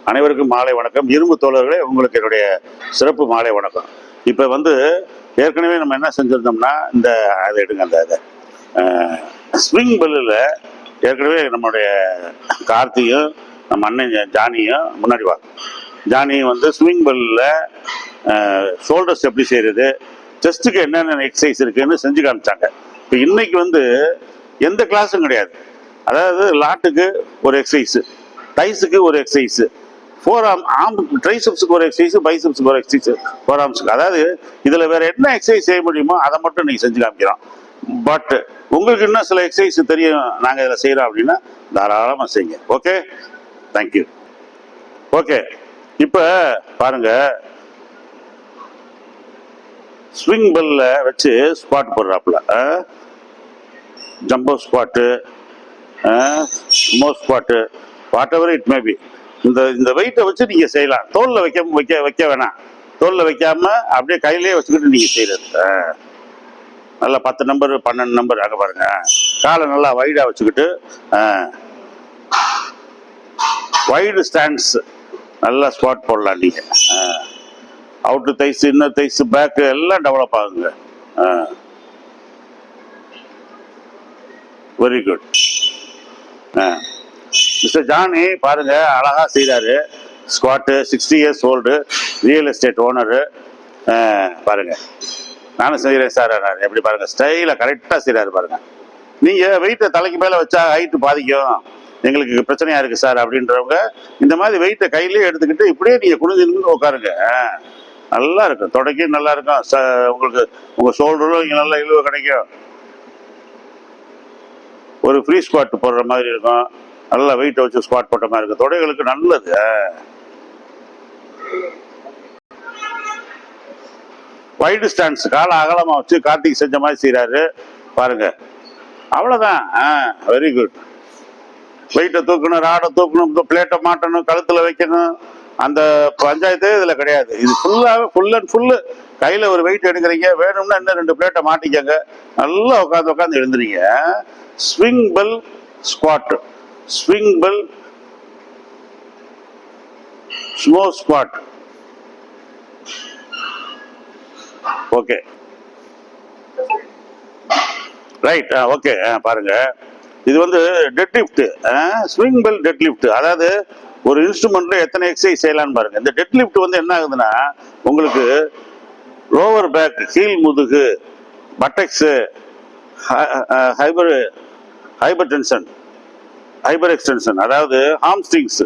அனைவருக்கும் மாலை வணக்கம். இரும்பு தோழர்களே, உங்களுக்கு என்னுடைய சிறப்பு மாலை வணக்கம். இப்போ ஏற்கனவே நம்ம என்ன செஞ்சுருந்தோம்னா, அதை எடுங்க, அந்த ஸ்விங் பெல்லில் ஏற்கனவே நம்மளுடைய கார்த்தியும் நம்ம அண்ணன் ஜானியும் முன்னாடி வா ஜானி ஸ்விங் பெல்லில் ஷோல்டர்ஸ் எப்படி செய்கிறது, செஸ்ட்டுக்கு என்னென்ன எக்ஸசைஸ் இருக்குன்னு செஞ்சு காமிச்சாங்க. இப்போ இன்னைக்கு எந்த கிளாஸும் கிடையாது. அதாவது லாட்டுக்கு ஒரு எக்ஸசைஸு, டைஸுக்கு ஒரு எக்ஸசைஸு, ஃபோர் ஆர்ம் ட்ரைசெப்ஸுக்கு ஒரு எக்ஸசைஸு, பைசெப்ஸுக்கு ஒரு எக்ஸசைஸு, ஃபோர் ஆர்ம்ஸுக்கு. அதாவது இதில் வேற என்ன எக்ஸசைஸ் செய்ய முடியுமோ அதை மட்டும் நீங்கள் செஞ்சு காமிக்கிறோம். பட் உங்களுக்கு இன்னும் சில எக்ஸசைஸ் தெரியும் நாங்கள் இதில் செய்கிறோம் அப்படின்னா தாராளமாக செய்யுங்க. Okay, thank you. ஓகே, இப்போ பாருங்க, ஸ்விங் பெல்ல வச்சு ஸ்குவாட் போடுறாப்புல, jumbo squat, sumo squat, whatever it may be. இந்த வெயிட்டை வச்சு நீங்கள் செய்யலாம். தோலில் வைக்க வேணாம். தோலில் வைக்காம அப்படியே கையிலேயே வச்சுக்கிட்டு நீங்கள் செய்கிறது. நல்லா 10 நம்பர் 12 நம்பர் அங்கே பாருங்க. காலை நல்லா வைடாக வச்சுக்கிட்டு வைடு ஸ்டாண்ட்ஸ் நல்லா ஸ்குவாட் போடலாம் நீங்கள். அவுட்டு தைஸ், இன்னர் தைஸ், பேக்கு எல்லாம் டெவலப் ஆகுங்க. Very good. மிஸ்டர் ஜானி பாருங்க, அழகா செய்கிறாரு squat. 60 years old, real estate owner. பாருங்க, நானும் செய்கிறேன் சார். எப்படி பாருங்க, ஸ்டைலாக கரெக்டாக செய்கிறாரு பாருங்க. நீங்கள் வெயிட்டை தலைக்கு மேலே வச்சா ஹைட்டு பாதிக்கும், எங்களுக்கு பிரச்சனையா இருக்கு சார் அப்படின்றவங்க இந்த மாதிரி வெயிட்டை கையிலேயே எடுத்துக்கிட்டு இப்படியே நீங்கள் குனிஞ்சு நின்று உட்காருங்க. நல்லா இருக்கும், தொடக்கும் நல்லா இருக்கும். உங்களுக்கு உங்கள் ஷோல்டரும் இங்கே நல்லா இழுவ கிடைக்கும். ஒரு ஃப்ரீ ஸ்குவாட் போடுற மாதிரி இருக்கும். நல்லா வெயிட்டை வச்சு ஸ்குவாட் போட்ட மாதிரி இருக்கும். தொடைகளுக்கு நல்லது. வைடு ஸ்டாண்ட்ஸ் காலை அகலமாக வச்சு கார்த்திக் செஞ்ச மாதிரி செய்கிறாரு பாருங்க. அவ்வளோதான். Very good. வெயிட்டை தூக்கணும், ராடை தூக்கணும், பிளேட்டை மாட்டணும், கழுத்தில் வைக்கணும், அந்த பஞ்சாயத்தே இதில் கிடையாது. இது ஃபுல் அண்ட் ஃபுல்லு கையில் ஒரு வெயிட் எடுக்கிறீங்க. வேணும்னா இன்னும் 2 பிளேட்டை மாட்டிக்கங்க. நல்லா உட்காந்து எழுந்துறீங்க. Swing bell squat, swing bell sumo squat. Okay, right. Okay, பாருங்க, இது deadlift, swing bell deadlift. அதாவது ஒரு இன்ஸ்ட்ருமெண்ட்ல எத்தனை எக்ஸசைஸ் செய்யலாம்னு பாருங்க. இந்த டெட் லிஃப்ட் என்ன ஆகுதுன்னா, உங்களுக்கு லோவர் பேக், கீழ் முதுகு, buttocks, hyperextension, hyperextension, அதாவது ஹாம்ஸ்ட்ரிங்ஸ்,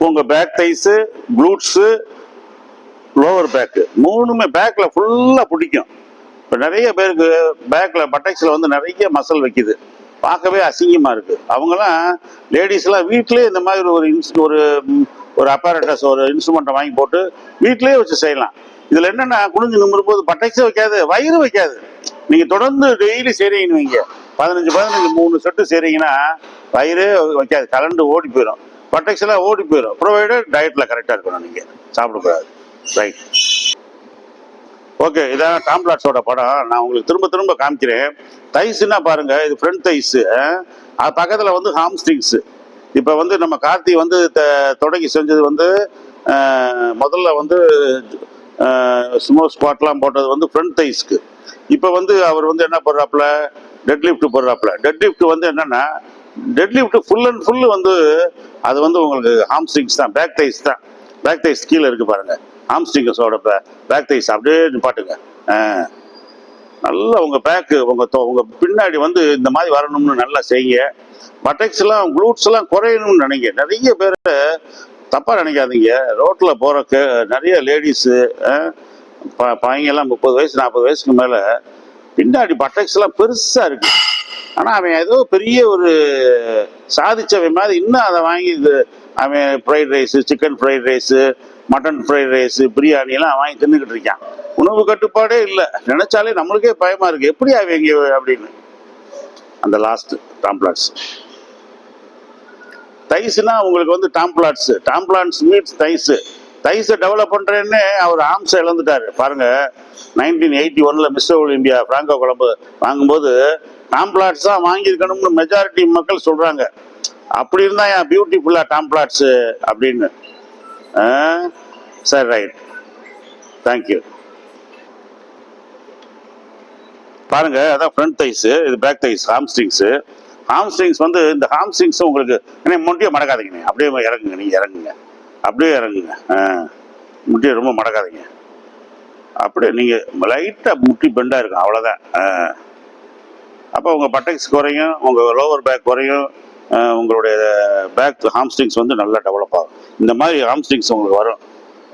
உங்க back thighs, glutes, lower back, மூணுமே பேக்ல ஃபுல்லா பிடிக்கும். இப்போ நிறைய பேருக்கு பேக்ல பட்டெக்ஸ்ல நிறைய மசில் வைக்குது, பார்க்கவே அசிங்கமா இருக்கு. அவங்கெல்லாம் லேடிஸ்லாம் வீட்லயே இந்த மாதிரி ஒரு அப்பாரட்டஸ், ஒரு இன்ஸ்ட்ருமெண்ட்டை வாங்கி போட்டு வீட்லயே வச்சு செய்யலாம். இதுல என்னன்னா, குனிஞ்சு நிமிரும் போது பட்டெக்ஸே வைக்காது, வயிறு வைக்காது. நீங்க தொடர்ந்து டெய்லி செய்றீங்கன்னு வைங்க, 15 3 செட்டு செய்றீங்கன்னா வயிறே வைக்காது, கலண்டு ஓடி போயிடும். பட்டெக்ஸ் எல்லாம் ஓடி போயிடும். ப்ரொவைடர் டயட்ல கரெக்டா இருக்கணும், நீங்க சாப்பிடக்கூடாது. ரைட். ஓகே, இதான் டாம்ப்ளாட்ஸோட படம். நான் உங்களுக்கு திரும்ப காமிக்கிறேன். தைஸ்னா பாருங்க, இது ஃப்ரண்ட் தைஸ், அது பக்கத்தில் ஹாம்ஸ்ட்ரிங்ஸ். இப்போ நம்ம கார்த்தி தொடங்கி செஞ்சது முதல்ல ஸ்மோ ஸ்குவாட்லாம் போட்டது ஃப்ரண்ட் தைஸ்க்கு. இப்போ அவர் என்ன போடுறாப்புல, டெட் லிஃப்ட் போடுறாப்புல. டெட் லிஃப்ட் என்னன்னா, deadlift full and full அது உங்களுக்கு ஹாம்ஸ்ட்ரிங்ஸ் தான், பேக் தைஸ் தான். பேக் தைஸ் கீழே இருக்கு பாருங்க, ஹாம்ஸ்ட்ரிங்கஸோட பேக் தைஸ் அப்படியே நிப்பாட்டுங்க. நல்லா உங்க பேக்கு, உங்க பின்னாடி இந்த மாதிரி வரணும்னு நல்லா செய்யுங்க. பட்டெக்ஸ் எல்லாம், க்ளூட்ஸ் எல்லாம் குறையணும்னு நினைங்க. நிறைய பேர் தப்பா நினைக்காதீங்க. ரோட்ல போறக்கு நிறைய லேடிஸு பையங்கெல்லாம் 30 வயசு 40 வயசுக்கு மேல பின்னாடி பட்டெக்ஸ் எல்லாம் பெருசா இருக்கு. ஆனா அவன் ஏதோ பெரிய ஒரு சாதிச்சவன் மாதிரி இன்னும் அதை வாங்கி அவன் fried rice, chicken fried rice, mutton fried rice, biryani எல்லாம் வாங்கி தின்னுக்கிட்டு இருக்கான். உணவு கட்டுப்பாடே இல்லை. நினைச்சாலே நம்மளுக்கே பயமா இருக்கு, எப்படி அவங்க அப்படின்னு. அந்த லாஸ்ட் டாம்ப்ளாட்ஸ் தைஸ்னா உங்களுக்கு டாம்ப்ளாட்ஸ் மீட்ஸ் தைஸ். தைஸை டெவலப் பண்றேன்னு அவர் ஆர்ம்ஸை இழந்துட்டாரு பாருங்க. 1981 மிஸ்டர் ஒலிம்பியா பிராங்கோ கொலம்போ வாங்கும்போது டாம்ப்ளாட்ஸ் தான் வாங்கியிருக்கணும்னு மெஜாரிட்டி மக்கள் சொல்றாங்க. அப்படி இருந்தா என் பியூட்டிஃபுல்லா டாம்ப்ளாட்ஸ் அப்படின்னு. சரி, ரைட், தேங்க்யூ. பாருங்க, அதான் ஃப்ரண்ட் தைஸ், இது பேக் தைஸ், ஹாம்ஸ்ட்ரிங்ஸ். ஹாம்ஸ்ட்ரிங்ஸ் வந்து இந்த ஹாம்ஸ்ட்ரிங்ஸ் உங்களுக்கு முட்டியை மடக்காதீங்க, அப்படியே இறங்குங்க, நீங்க இறங்குங்க, அப்படியே இறங்குங்க. முட்டியை ரொம்ப மடக்காதீங்க, அப்படியே நீங்க லைட்டா முட்டி பெண்டா இருக்கும், அவ்வளவுதான். அப்போ உங்க பட்டெக்ஸ் குறையும், உங்க லோவர் பேக் குறையும், உங்களுடைய பேக் ஹாம்ஸ்ட்ரிங்ஸ் வந்து நல்லா டெவலப் ஆகும். இந்த மாதிரி ஹாம்ஸ்ட்ரிங்ஸ் உங்களுக்கு வரும்.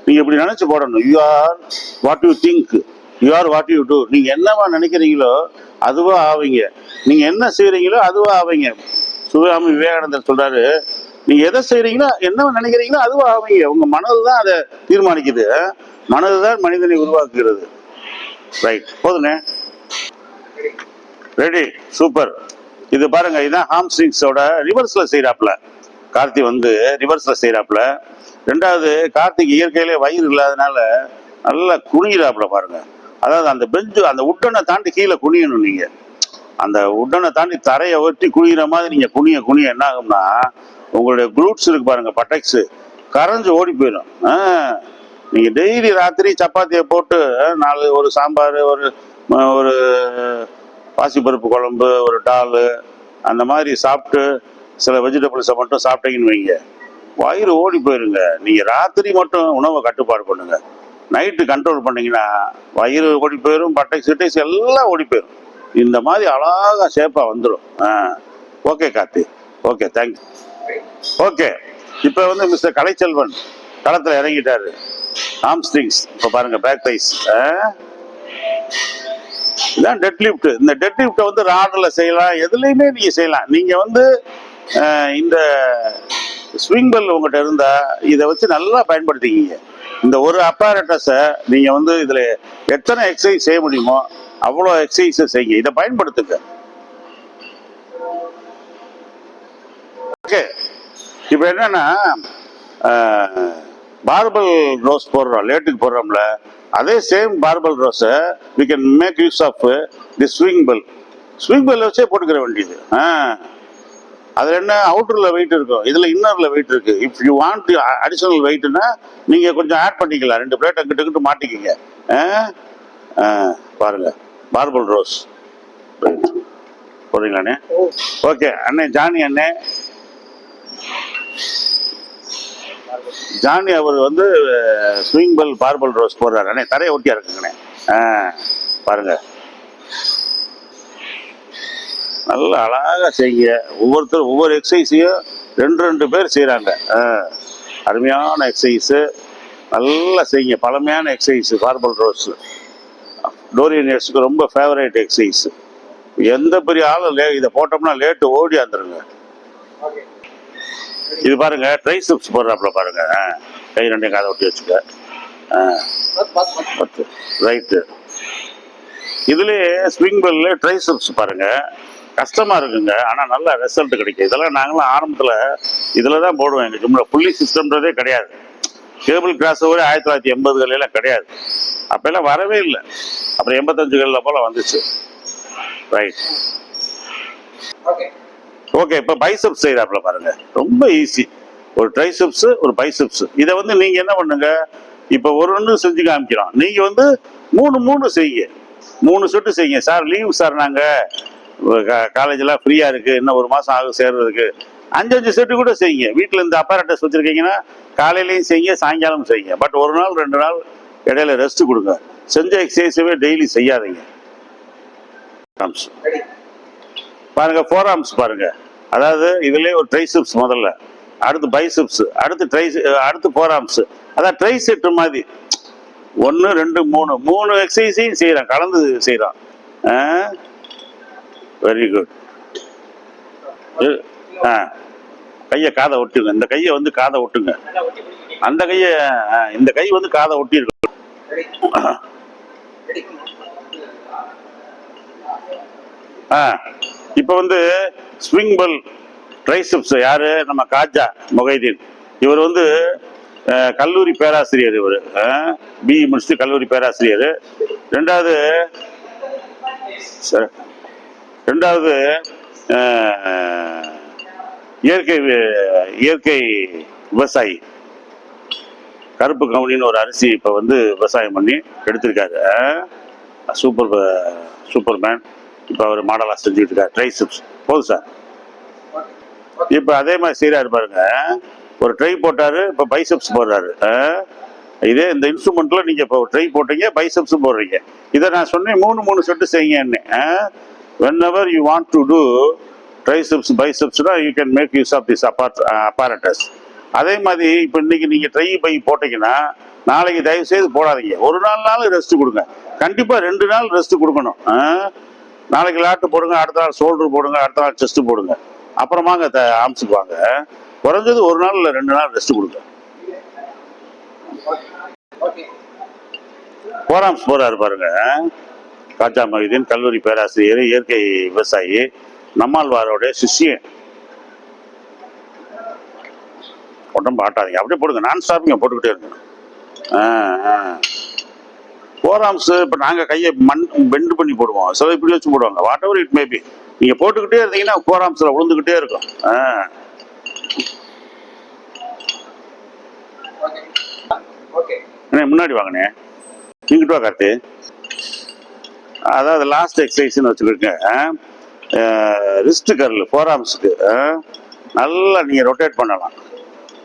நீங்க இப்படி நினைச்சு போடணும், you are what you think, you are what you do. நீங்க என்னவா நினைக்கிறீங்களோ அதுவா ஆவீங்க, நீங்க என்ன செய்யறீங்களோ அதுவா ஆவீங்க. சுவாமி விவேகானந்தர் சொல்றாரு, நீங்க எதை செய்யறீங்களோ என்னவா நினைக்கிறீங்களோ அதுவா ஆவீங்க. உங்க மனது தான் அதை தீர்மானிக்குது, மனது தான் மனிதனை உருவாக்குகிறது. ரைட், போதுனே, ரெடி, சூப்பர். இது பாருங்க, இதுதான் ஹாம்ஸ்ட்ரிங்ஸோட ரிவர்ஸ்ல செய்யறாப்ல கார்த்தி வந்து, ரிவர்ஸ்ல செய்யறாப்ல. ரெண்டாவது, கார்த்திக் இயற்கையிலே வயிறு இல்லாதனால நல்லா குனிகிறாப்புல பாருங்க. அதாவது அந்த பெஞ்சு, அந்த உட்டனை தாண்டி கீழே குனியணும் நீங்க. அந்த உட்டனை தாண்டி தரையை ஒட்டி குனிகிற மாதிரி நீங்க குனிய குனிய என்ன ஆகும்னா, உங்களுடைய குரூட்ஸ் இருக்கு பாருங்க, பட்டெக்ஸ் கரைஞ்சு ஓடி போயிடும். நீங்க டெய்லி ராத்திரி சப்பாத்தியை போட்டு ஒரு சாம்பார், ஒரு பாசிப்பருப்பு குழம்பு, ஒரு டால், அந்த மாதிரி சாப்பிட்டு சில வெஜிடபிள்ஸை மட்டும் சாப்பிட்டீங்கன்னு வைங்க, வயிறு ஓடி போயிருங்க. நீங்க ராத்திரி மட்டும் உணவை கட்டுப்பாடு பண்ணுங்க, நைட்டு கண்ட்ரோல் பண்ணீங்கன்னா வயிறு ஓடி போயிடும், பட்டெக்ஸ் கிட்டெக்ஸ் எல்லாம் ஓடி போயிடும். இந்த மாதிரி அழகா ஷேப்பா வந்துடும். Okay Karthi, okay, thank you. Okay, இப்போ வந்து மிஸ்டர் கலைச்செல்வன் களத்தில் இறங்கிட்டாரு. ஹாம்ஸ்ட்ரிங்ஸ் இப்போ பாருங்க, பேக் தைஸ், இதான் டெட் லிஃப்ட். இந்த டெட் லிஃப்ட்டை வந்து ராடில் செய்யலாம், எதுலையுமே நீங்க செய்யலாம். நீங்க வந்து இந்த ஸ்விங் பெல் உங்கள்கிட்ட இருந்தா இதை வச்சு நல்லா பயன்படுத்திக்கிங்க. இந்த ஒரு அப்பாரட்டஸை நீங்க வந்து இதுல எத்தனை எக்ஸசைஸ் செய்ய முடியுமோ அவ்வளோ எக்ஸசைஸ் செய்யுங்க, இதை பயன்படுத்துங்க. ஓகே, இப்போ என்னன்னா பார்பல் ரோஸ் போடுறோம், லேட்டுக்கு போடுறோம்ல, அதே சேம் பார்பல் ரோஸை we can make use of the swing bell. Swing bell வச்சே போட்டுக்கிற வேண்டியது. அதில் என்ன, அவுட்டரில் வெயிட் இருக்கும், இதில் இன்னரில் வெயிட் இருக்கு. இஃப் யூ வாண்ட் அடிஷனல் வெயிட்னா நீங்கள் கொஞ்சம் ஆட் பண்ணிக்கலாம், 2 பிளேட் அங்கிட்டு மாட்டிக்கிங்க. பாருங்க, பார்பல் ரோஸ் போடுறீங்களாண்ணே? ஓகே அண்ணே, ஜானி அண்ணே, ஜானி அவர் வந்து ஸ்விங் பெல் பார்பல் ரோஸ் போடுறாரு அண்ணே, தரையை ஒட்டியா இருக்குங்கண்ணே. பாருங்க, நல்லா அழகாக செய்யுங்க. ஒவ்வொருத்தரும் ஒவ்வொரு எக்ஸசைஸையும் 2 பேர் செய்கிறாங்க. அருமையான எக்ஸசைஸு, நல்லா செய்யுங்க. பழமையான எக்ஸசைஸ் பார்பல் ரோஸ், டோரியனியர்ஸுக்கு ரொம்ப ஃபேவரேட் எக்ஸசைஸ். எந்த பெரிய ஆளும் இதை போட்டோம்னா லேட்டு ஓடி வந்துருங்க. இது பாருங்க, ட்ரைசெப்ஸ் போடுறாப்புல பாருங்க, கை 2 காதை ஒட்டி வச்சுக்க. ரைட்டு, இதுலேயே ஸ்விங் பெல்ல ட்ரைசெப்ஸ் பாருங்க, கஷ்டமா இருக்குங்க, ஆனால் நல்ல ரிசல்ட் கிடைக்கும். இதெல்லாம் நாங்களாம் ஆரம்பத்தில் இதில் தான் போடுவோம். எங்கள் ஜிம்ல புள்ளி சிஸ்டம்ன்றதே கிடையாது. கேபிள் கிராஸ் ஓவர் 1980களில் கிடையாது, அப்பெல்லாம் வரவே இல்லை. அப்புறம் 85களில் போல வந்துச்சு. Right, okay. இப்போ பைசெப்ஸ் செய்யறாப்புல பாருங்க, ரொம்ப ஈஸி. ஒரு ட்ரைசெப்ஸ், ஒரு பைசெப்ஸ். இதை வந்து நீங்க என்ன பண்ணுங்க, இப்போ ஒன்று செஞ்சு காமிக்கிறோம், நீங்க வந்து 3 செய்யுங்க, 3 செட்டு செய்யுங்க. சார் லீவ் சார், நாங்க காலேஜெல்லாம் ஃப்ரீயா இருக்கு, இன்னும் 1 மாசம் ஆகும் சேர்றதுக்கு, 5 செட்டு கூட செய்யுங்க. வீட்டில் இந்த அப்பாரட்டஸ் வச்சிருக்கீங்கன்னா காலையிலையும் செய்யுங்க, சாயங்காலம் செய்யுங்க. பட் 1 நாள் 2 நாள் இடையில ரெஸ்ட் கொடுங்க. செஞ்ச எக்ஸசைஸவே டெய்லி செய்யாதீங்க. பாருங்க, 4 ஆர்ம்ஸ் பாருங்க. அதாவது இதுலயே ஒரு ட்ரைசெப்ஸ் முதல்ல, அடுத்து பைசெப்ஸ், அடுத்து 4 ஆர்ம்ஸ். அதான் ட்ரை செட் மாதிரி 1 2 3 எக்ஸசைஸையும் செய்யறோம், கலந்து செய்யறோம். Very good. கையை காதை ஒட்டுங்க, இந்த கையை வந்து காதை ஒட்டுங்க, அந்த கையை, இந்த கை வந்து காதை ஒட்டி இருக்கு. இப்ப வந்து ஸ்விங் பெல் ட்ரைசெப்ஸ் யாரு, நம்ம காஜா மொகைதீன். இவர் வந்து கல்லூரி பேராசிரியர். இவர் பிஇ முடிச்சுட்டு கல்லூரி பேராசிரியர். ரெண்டாவது இயற்கை விவசாயி கருப்பு கவுனின்னு ஒரு அரிசி இப்போ வந்து விவசாயம் பண்ணி எடுத்திருக்காரு. சூப்பர்மேன். இப்போ அவர் மாடலாக செஞ்சுக்கிட்டு இருக்காரு. ட்ரைசிப்ஸ் போதும் சார். இப்போ அதே மாதிரி செய்கிறாரு பாருங்க. ஒரு ட்ரை போட்டாரு, இப்போ பைசப்ஸ் போடுறாரு. இதே இந்த இன்ஸ்ட்ருமெண்ட்ல நீங்க இப்போ ட்ரை போட்டீங்க, பைசப்ஸ் போடுறீங்க. இதை நான் சொன்னேன் 3 செட்டு செய்யுங்க. whenever you want to do triceps biceps you can make use of this apparatus. அதே மாதிரி இப்போ இன்னைக்கு நீங்க ட்ரை பை போட்டீங்கன்னா நாளைக்கு தயவு செய்து போடாதீங்க. ஒரு நாள் ரெஸ்ட் கொடுங்க. கண்டிப்பா 2 நாள் ரெஸ்ட் கொடுக்கணும். நாளைக்கு லாட்டு போடுங்க, அடுத்த நாள் ஷோல்டர் போடுங்க, அடுத்த நாள் செஸ்ட் போடுங்க, அப்புறமாங்க ஆம்ஸுக்கு வாங்க. குறைஞ்சது 1 நாள் இல்லை 2 நாள் ரெஸ்ட் கொடுங்க. போராம்ஸ் போறாரு பாருங்க. காஜா மொஹிதீன் கல்லூரி பேராசிரியர், இயற்கை விவசாயி, நம்மாழ்வாரோடைய சிஷ்யன். உடம்பு ஆட்டாதீங்க, அப்படியே போடுங்க. நான் ஸ்டாப்பிங்க போட்டுக்கிட்டே இருக்கணும். போராம்ஸ் இப்போ நாங்கள் கையை பெண்டு பண்ணி போடுவோம், சில இப்படி வச்சு போடுவாங்க. வாட் எவர் இட் மேபி, நீங்க போட்டுக்கிட்டே இருந்தீங்கன்னா போராம்ஸ்ல விழுந்துக்கிட்டே இருக்கும். முன்னாடி வாங்கினே, இங்கிட்டு வா கார்த்தி. அதாவது லாஸ்ட் எக்ஸசைஸ்ன்னு வச்சுக்கிருங்க. ரிஸ்ட் கர்ல் ஃபோராம்ஸுக்கு நல்லா நீங்கள் ரொட்டேட் பண்ணலாம்.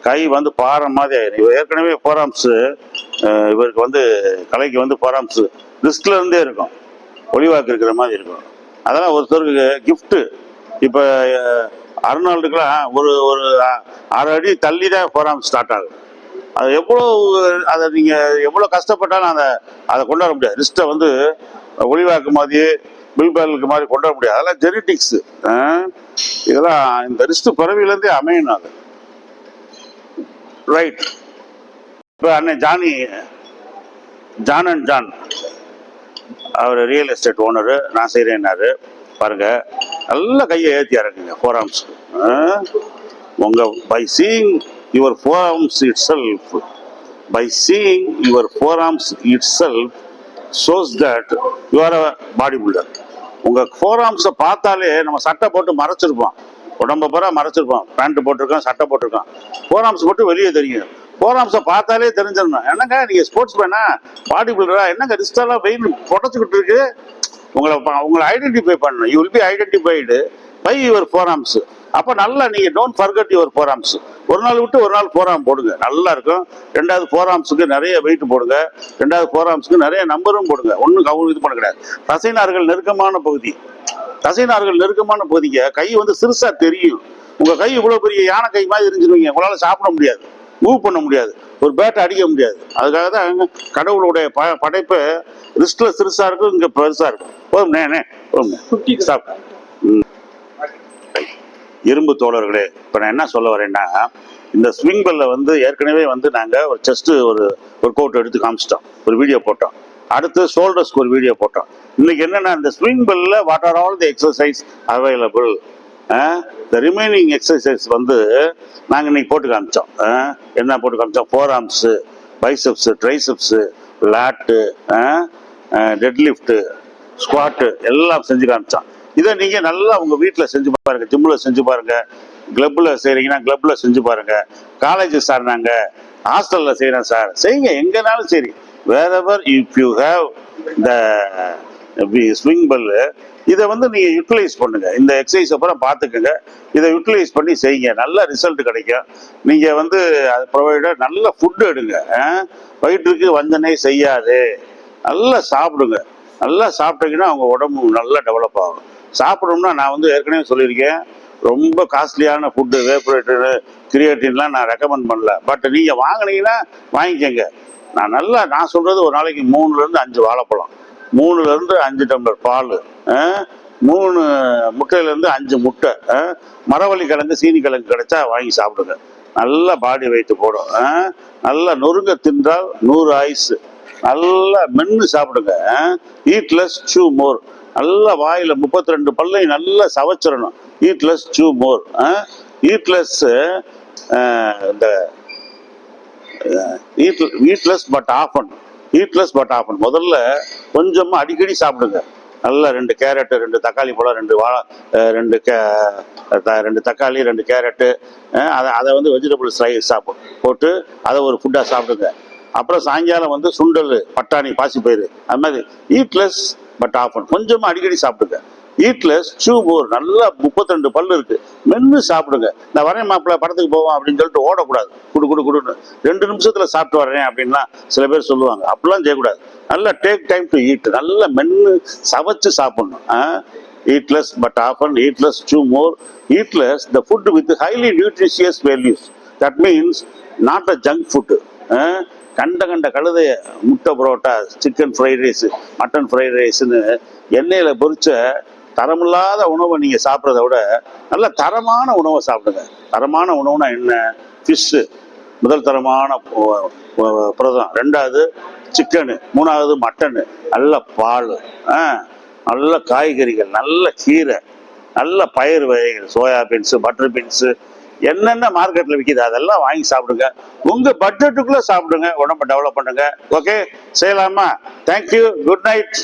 கை வந்து பாறை மாதிரி ஆயிடும். ஏற்கனவே ஃபோராம்ஸு இவருக்கு வந்து கலைக்கு வந்து ஃபோராம்ஸு ரிஸ்ட்ல இருந்தே இருக்கும், ஒளிவாக்கு இருக்கிற மாதிரி இருக்கும். அதெல்லாம் ஒருத்தருக்கு கிஃப்ட்டு. இப்போ அருணாளுக்கெல்லாம் ஒரு 6 அடி தள்ளி தான் ஃபோராம்ஸ் ஸ்டார்ட் ஆகுது. அது எவ்வளோ, அதை நீங்கள் எவ்வளோ கஷ்டப்பட்டாலும் அதை கொண்டு வர முடியாது. ரிஸ்ட்டை வந்து ஒளிவாக்கு மாதிரி பில்பேலுக்கு மாதிரி கொண்டு வர முடியாது. அதெல்லாம் ஜெனட்டிக்ஸு. இதெல்லாம் இந்த ரிஸ்ட் பிறவிலேருந்தே அமையணும். அது ரைட். இப்போ அண்ணன் ஜான் அண்ட் ஜான் அவர் ரியல் எஸ்டேட் ஓனரு. நான் செய்கிறேன்னாரு பாருங்க. நல்ல கையை ஏற்றி இறக்குங்க ஃபோராம்ஸ்க்கு. உங்கள் by seeing your forearms itself shows that you are a bodybuilder. உங்கள் ஃபோராம்ஸை பார்த்தாலே நம்ம சட்டை போட்டு மறைச்சிருப்போம், உடம்பை பூரா மறைச்சிருப்போம், பேண்ட் போட்டிருக்கோம், சட்டை போட்டிருக்கோம், ஃபோராம்ஸ் மட்டும் வெளியே தெரியும். ஃபோராம்ஸை பார்த்தாலே தெரிஞ்சிடணும். என்னங்க நீங்கள் ஸ்போர்ட்ஸ் மேனா, பாடி பில்டரா, என்னங்க ரிஸ்டெல்லாம் வெயில் புடச்சிக்கிட்டு இருக்கு, உங்களை ஐடென்டிஃபை பண்ணணும். You will be identified by your forearms. அப்போ நல்லா நீங்கள் டோன்ட் ஃபர்கெட் யுவர் ஃபோராம்ஸ். ஒரு நாள் விட்டு ஒரு நாள் ஃபோராம் போடுங்க, நல்லா இருக்கும். 2வது ஃபோராம்ஸுக்கு நிறைய வெயிட் போடுங்க, 2வது ஃபோராம்ஸுக்கு நிறைய நம்பரும் போடுங்க. ஒன்றும் இது பண்ண கிடையாது. தசைநார்கள் நெருக்கமான பகுதிக்கு கை வந்து சிறுசா தெரியும். உங்க கை இவ்வளவு பெரிய யானை கை மாதிரி இருந்துருவீங்க, உங்களால சாப்பிட முடியாது, மூவ் பண்ண முடியாது, ஒரு பேட்டை அடிக்க முடியாது. அதுக்காக தான் கடவுளுடைய படைப்பு ரிஸ்ட்ல சிறுசா இருக்கும், இங்க பெருசா இருக்கும். இரும்பு தோழர்களே, இப்ப நான் என்ன சொல்ல வரேன்னா, இந்த ஸ்விங் பெல்ல வந்து ஏற்கனவே வந்து நாங்க ஒரு செஸ்ட் ஒரு கோட் எடுத்து காமிச்சிட்டோம், ஒரு வீடியோ போட்டோம். அடுத்து ஷோல்டர்ஸ்க்கு ஒரு வீடியோ போட்டோம். இன்னைக்கு என்னன்னா, இந்த ஸ்விங் பெல்ல what are all the exercise available, the remaining exercise வந்து நாங்கள் இன்னைக்கு போட்டு காமிச்சோம். என்ன போட்டு காமிச்சோம்? Forearms, biceps, triceps, lat, deadlift, squat எல்லாம் செஞ்சு காமிச்சோம். இதை நீங்கள் நல்லா உங்கள் வீட்டில் செஞ்சு பாருங்கள், ஜிம்மில் செஞ்சு பாருங்கள், கிளப்பில் செய்கிறீங்கன்னா கிளப்பில் செஞ்சு பாருங்கள். காலேஜ் சார் நாங்கள் ஹாஸ்டலில் செய்கிறேன் சார், செய்யுங்க, எங்கேனாலும் சரி. Wherever if you have the swing bell, இதை வந்து நீங்கள் யூட்டிலைஸ் பண்ணுங்க. இந்த எக்ஸசைஸ் அப்புறம் பார்த்துக்குங்க, இதை யூட்டிலைஸ் பண்ணி செய்யுங்க, நல்ல ரிசல்ட் கிடைக்கும். நீங்கள் வந்து அது ப்ரொவைடர் நல்ல ஃபுட்டு எடுங்க, வயிற்றுக்கு வஞ்சனை செய்யாது, நல்லா சாப்பிடுங்க. நல்லா சாப்பிட்டீங்கன்னா அவங்க உடம்பு நல்லா டெவலப் ஆகும். சாப்பிடணும்னா நான் வந்து ஏற்கனவே சொல்லியிருக்கேன், ரொம்ப காஸ்ட்லியான ஃபுட்டு வேப்ரேட்டரு கிரியேட்டின்லாம் நான் ரெக்கமெண்ட் பண்ணல. பட் நீங்கள் வாங்கினீங்கன்னா வாங்கிக்கோங்க. நான் சொல்கிறது ஒரு நாளைக்கு 3லேருந்து 5 வாழைப்பழம், 3லேருந்து 5 டம்ளர் பால், 3 முட்டையிலேருந்து 5 முட்டை, மரவள்ளி கிழங்கு சீனி கிழங்கு கிடைச்சா வாங்கி சாப்பிடுங்க. நல்லா பாடி வெயிட்டு போடும். நல்லா நொறுங்க தின்றால் 100 ஆயுசு. நல்லா மென்று சாப்பிடுங்க. ஈட் லெஸ் சூ மோர். நல்லா வாயில் 32 பல்லை நல்லா சவைச்சிடணும். ஈட் லெஸ் சூ மோர். ஈட் லெஸ் இந்த ஈட்லெஸ் பட் ஆஃபன். முதல்ல கொஞ்சமா அடிக்கடி சாப்பிடுங்க. நல்லா 2 கேரட்டு, 2 தக்காளி பழம், 2 வாழை, 2 தக்காளி, 2 கேரட்டு, அதை வந்து வெஜிடபிள் ஸ்லைஸ் போட்டு அதை ஒரு ஃபுட்டாக சாப்பிடுங்க. அப்புறம் சாயங்காலம் வந்து சுண்டல், பட்டாணி, பாசிப்பயிறு, அது மாதிரி ஈட்லெஸ் பட் ஆஃபன் கொஞ்சமாக அடிக்கடி சாப்பிடுங்க. ஈட்லெஸ் சூ மோர். நல்லா 32 பல்லு இருக்கு, மென்று சாப்பிடுங்க. நான் வரேன் மாப்பிள்ள படத்துக்கு போவோம் அப்படின்னு சொல்லிட்டு ஓடக்கூடாது. குடுன்னு 2 நிமிஷத்துல சாப்பிட்டு வரேன் அப்படின்லாம் சில பேர் சொல்லுவாங்க. அப்படிலாம் செய்யக்கூடாது. நல்லா டேக் டைம் டு ஈட். நல்லா மென்று சவைச்சு சாப்பிடணும். ஈட்லெஸ் but often, eat less chew more, eat less the food with highly nutritious values. That means not a junk food. கண்ட கழுதைய முட்டை parotta, chicken fried rice, mutton fried ரைஸுன்னு எண்ணெயில் பொரிச்ச தரமில்லாத உணவை நீங்கள் சாப்பிட்றத விட நல்ல தரமான உணவை சாப்பிடுங்க. தரமான உணவுனா என்ன? ஃபிஷ்ஷு முதல் தரமான புரதம், 2வது சிக்கனு, 3வது மட்டனு, நல்ல பால், நல்ல காய்கறிகள், நல்ல கீரை, நல்ல பயிர் வகைகள், சோயா பீன்ஸு, பட்டர் பீன்ஸு, என்னென்ன மார்க்கெட்டில் விற்கிது அதெல்லாம் வாங்கி சாப்பிடுங்க. உங்கள் பட்ஜெட்டுக்குள்ளே சாப்பிடுங்க. உடம்பை டெவலப் பண்ணுங்க. ஓகே, செய்யலாமா? தேங்க்யூ. Good night.